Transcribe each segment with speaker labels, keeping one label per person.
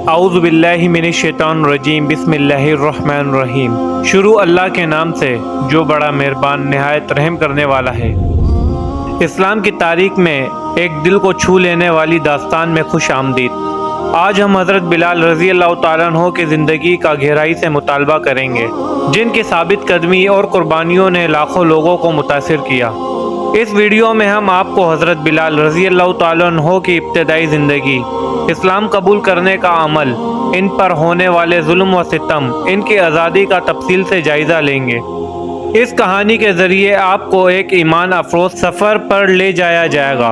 Speaker 1: اعوذ باللہ من الشیطان الرجیم بسم اللہ الرحمن الرحیم۔ شروع اللہ کے نام سے جو بڑا مہربان نہایت رحم کرنے والا ہے۔ اسلام کی تاریخ میں ایک دل کو چھو لینے والی داستان میں خوش آمدید۔ آج ہم حضرت بلال رضی اللہ تعالیٰ عنہ کی زندگی کا گہرائی سے مطالبہ کریں گے، جن کی ثابت قدمی اور قربانیوں نے لاکھوں لوگوں کو متاثر کیا۔ اس ویڈیو میں ہم آپ کو حضرت بلال رضی اللہ تعالیٰ عنہ کی ابتدائی زندگی، اسلام قبول کرنے کا عمل، ان پر ہونے والے ظلم و ستم، ان کی آزادی کا تفصیل سے جائزہ لیں گے۔ اس کہانی کے ذریعے آپ کو ایک ایمان افروز سفر پر لے جایا جائے گا۔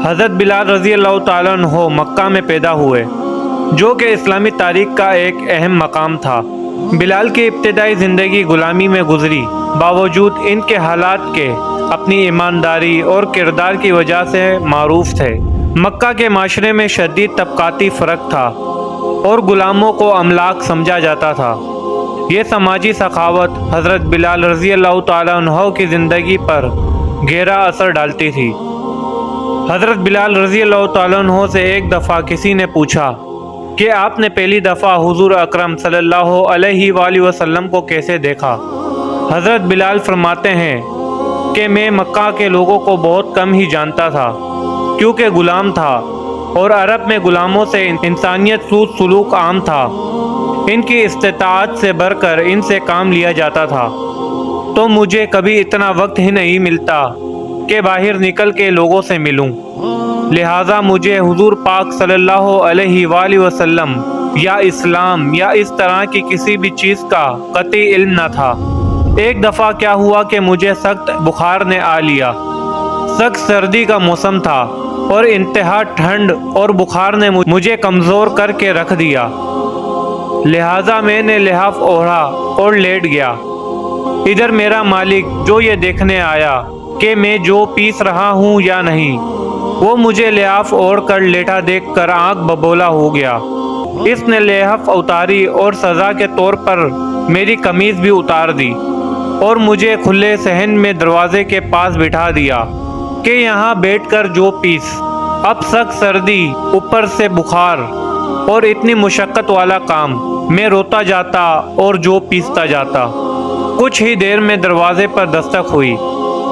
Speaker 1: حضرت بلال رضی اللہ تعالیٰ عنہ مکہ میں پیدا ہوئے، جو کہ اسلامی تاریخ کا ایک اہم مقام تھا۔ بلال کی ابتدائی زندگی غلامی میں گزری، باوجود ان کے حالات کے اپنی ایمانداری اور کردار کی وجہ سے معروف تھے۔ مکہ کے معاشرے میں شدید طبقاتی فرق تھا اور غلاموں کو املاک سمجھا جاتا تھا۔ یہ سماجی سخاوت حضرت بلال رضی اللہ تعالیٰ عنہ کی زندگی پر گہرا اثر ڈالتی تھی۔ حضرت بلال رضی اللہ تعالیٰ عنہ سے ایک دفعہ کسی نے پوچھا کہ آپ نے پہلی دفعہ حضور اکرم صلی اللہ علیہ وآلہ وسلم کو کیسے دیکھا؟ حضرت بلال فرماتے ہیں کہ میں مکہ کے لوگوں کو بہت کم ہی جانتا تھا، کیونکہ غلام تھا اور عرب میں غلاموں سے انسانیت سوء سلوک عام تھا۔ ان کی استطاعت سے بڑھ کر ان سے کام لیا جاتا تھا، تو مجھے کبھی اتنا وقت ہی نہیں ملتا کہ باہر نکل کے لوگوں سے ملوں۔ لہٰذا مجھے حضور پاک صلی اللہ علیہ وآلہ وسلم یا اسلام یا اس طرح کی کسی بھی چیز کا قطعی علم نہ تھا۔ ایک دفعہ کیا ہوا کہ مجھے سخت بخار نے آ لیا۔ سخت سردی کا موسم تھا اور انتہا ٹھنڈ اور بخار نے مجھے کمزور کر کے رکھ دیا۔ لہٰذا میں نے لحاف اوڑھا اور لیٹ گیا۔ ادھر میرا مالک جو یہ دیکھنے آیا کہ میں جو پیس رہا ہوں یا نہیں، وہ مجھے لحاف اوڑھ کر لیٹا دیکھ کر آنکھ ببولا ہو گیا۔ اس نے لحاف اتاری اور سزا کے طور پر میری قمیض بھی اتار دی اور مجھے کھلے صحن میں دروازے کے پاس بٹھا دیا کہ یہاں بیٹھ کر جو پیس۔ اب سخت سردی، اوپر سے بخار اور اتنی مشقت والا کام، میں روتا جاتا اور جو پیستا جاتا۔ کچھ ہی دیر میں دروازے پر دستک ہوئی۔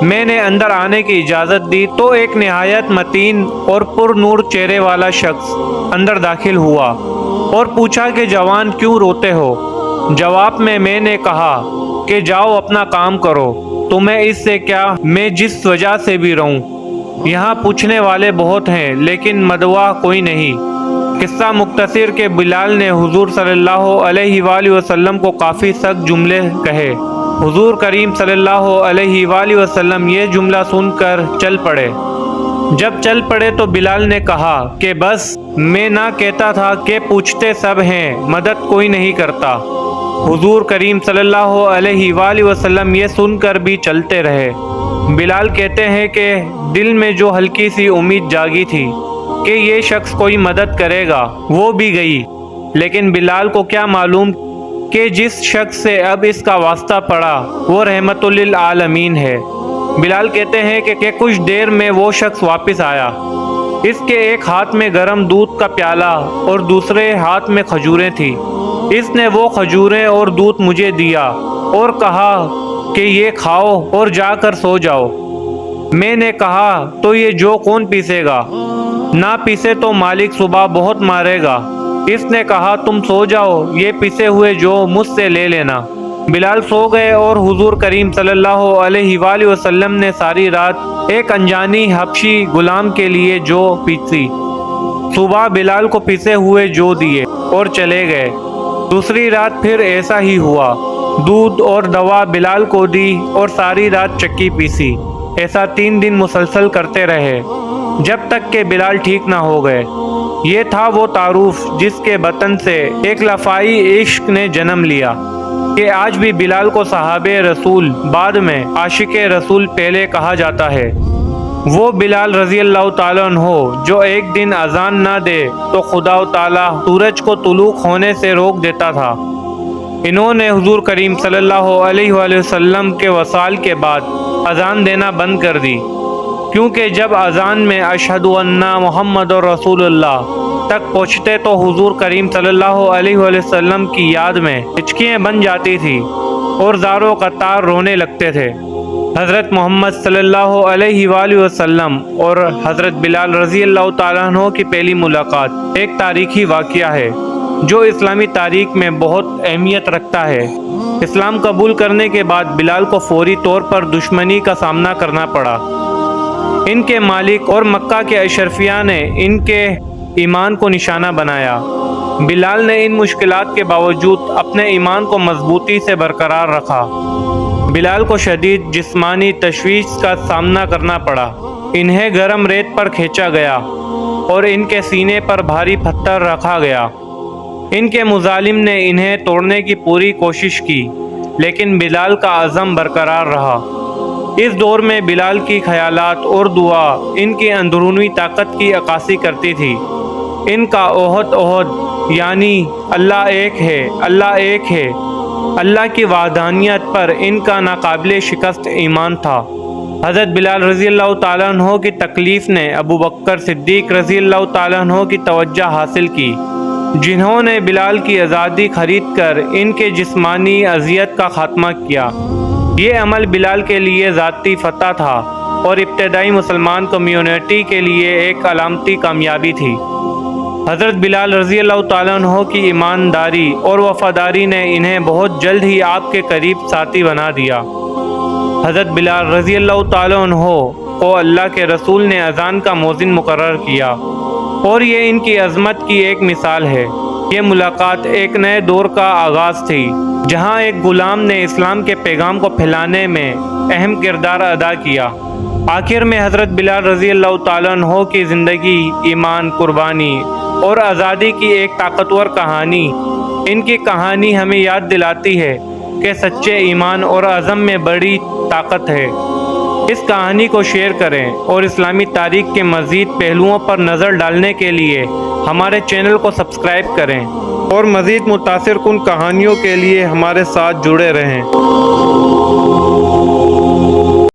Speaker 1: میں نے اندر آنے کی اجازت دی تو ایک نہایت متین اور پر نور چہرے والا شخص اندر داخل ہوا اور پوچھا کہ جوان کیوں روتے ہو؟ جواب میں نے کہا کہ جاؤ اپنا کام کرو، تمہیں اس سے کیا، میں جس وجہ سے بھی رہوں۔ یہاں پوچھنے والے بہت ہیں لیکن مدعا کوئی نہیں۔ قصہ مختصر کہ بلال نے حضور صلی اللہ علیہ وآلہ وسلم کو کافی سخت جملے کہے۔ حضور کریم صلی اللہ علیہ وآلہ وسلم یہ جملہ سن کر چل پڑے۔ جب چل پڑے تو بلال نے کہا کہ بس، میں نہ کہتا تھا کہ پوچھتے سب ہیں، مدد کوئی نہیں کرتا۔ حضور کریم صلی اللہ علیہ وآلہ وسلم یہ سن کر بھی چلتے رہے۔ بلال کہتے ہیں کہ دل میں جو ہلکی سی امید جاگی تھی کہ یہ شخص کوئی مدد کرے گا، وہ بھی گئی، لیکن بلال کو کیا معلوم کہ جس شخص سے اب اس کا واسطہ پڑا وہ رحمت للعالمین ہے۔ بلال کہتے ہیں کہ کچھ دیر میں وہ شخص واپس آیا۔ اس کے ایک ہاتھ میں گرم دودھ کا پیالہ اور دوسرے ہاتھ میں کھجوریں تھیں۔ اس نے وہ کھجوریں اور دودھ مجھے دیا اور کہا کہ یہ کھاؤ اور جا کر سو جاؤ۔ میں نے کہا تو یہ جو کون پیسے گا؟ نہ پیسے تو مالک صبح بہت مارے گا۔ اس نے کہا تم سو جاؤ، یہ پیسے ہوئے جو مجھ سے لے لینا۔ بلال سو گئے اور حضور کریم صلی اللہ علیہ وآلہ وسلم نے ساری رات ایک انجانی حبشی غلام کے لیے جو پیسی۔ صبح بلال کو پیسے ہوئے جو دیے اور چلے گئے۔ دوسری رات پھر ایسا ہی ہوا، دودھ اور دوا بلال کو دی اور ساری رات چکی پیسی۔ ایسا 3 دن مسلسل کرتے رہے جب تک کہ بلال ٹھیک نہ ہو گئے۔ یہ تھا وہ تعارف جس کے بطن سے ایک لفائی عشق نے جنم لیا کہ آج بھی بلال کو صحابہ رسول، بعد میں عاشق رسول پہلے کہا جاتا ہے۔ وہ بلال رضی اللہ تعالیٰ عنہ جو ایک دن اذان نہ دے تو خدا و تعالیٰ سورج کو طلوع ہونے سے روک دیتا تھا۔ انہوں نے حضور کریم صلی اللہ علیہ وآلہ وسلم کے وصال کے بعد اذان دینا بند کر دی، کیونکہ جب اذان میں اشہد ان محمد رسول اللہ تک پہنچتے تو حضور کریم صلی اللہ علیہ وسلم کی یاد میں ہچکیاں بن جاتی تھی اور زاروں قطار رونے لگتے تھے۔ حضرت محمد صلی اللہ علیہ وآلہ وسلم اور حضرت بلال رضی اللہ تعالیٰ عنہ کی پہلی ملاقات ایک تاریخی واقعہ ہے جو اسلامی تاریخ میں بہت اہمیت رکھتا ہے۔ اسلام قبول کرنے کے بعد بلال کو فوری طور پر دشمنی کا سامنا کرنا پڑا۔ ان کے مالک اور مکہ کے اشرفیہ نے ان کے ایمان کو نشانہ بنایا۔ بلال نے ان مشکلات کے باوجود اپنے ایمان کو مضبوطی سے برقرار رکھا۔ بلال کو شدید جسمانی تشویش کا سامنا کرنا پڑا۔ انہیں گرم ریت پر کھینچا گیا اور ان کے سینے پر بھاری پتھر رکھا گیا۔ ان کے مظالم نے انہیں توڑنے کی پوری کوشش کی، لیکن بلال کا عزم برقرار رہا۔ اس دور میں بلال کی خیالات اور دعا ان کی اندرونی طاقت کی عکاسی کرتی تھی۔ ان کا احد احد یعنی اللہ ایک ہے، اللہ ایک ہے، اللہ کی وحدانیت پر ان کا ناقابل شکست ایمان تھا۔ حضرت بلال رضی اللہ تعالیٰ عنہ کی تکلیف نے ابو بکر صدیق رضی اللہ تعالیٰ عنہ کی توجہ حاصل کی، جنہوں نے بلال کی آزادی خرید کر ان کے جسمانی اذیت کا خاتمہ کیا۔ یہ عمل بلال کے لیے ذاتی فتح تھا اور ابتدائی مسلمان کمیونٹی کے لیے ایک علامتی کامیابی تھی۔ حضرت بلال رضی اللہ تعالیٰ عنہ کی ایمانداری اور وفاداری نے انہیں بہت جلد ہی آپ کے قریب ساتھی بنا دیا۔ حضرت بلال رضی اللہ تعالیٰ عنہ کو اللہ کے رسول نے اذان کا مؤذن مقرر کیا اور یہ ان کی عظمت کی ایک مثال ہے۔ یہ ملاقات ایک نئے دور کا آغاز تھی، جہاں ایک غلام نے اسلام کے پیغام کو پھیلانے میں اہم کردار ادا کیا۔ آخر میں حضرت بلال رضی اللہ تعالیٰ عنہ کی زندگی، ایمان، قربانی اور آزادی کی ایک طاقتور کہانی۔ ان کی کہانی ہمیں یاد دلاتی ہے کہ سچے ایمان اور عزم میں بڑی طاقت ہے۔ اس کہانی کو شیئر کریں اور اسلامی تاریخ کے مزید پہلوؤں پر نظر ڈالنے کے لیے ہمارے چینل کو سبسکرائب کریں اور مزید متاثر کن کہانیوں کے لیے ہمارے ساتھ جڑے رہیں۔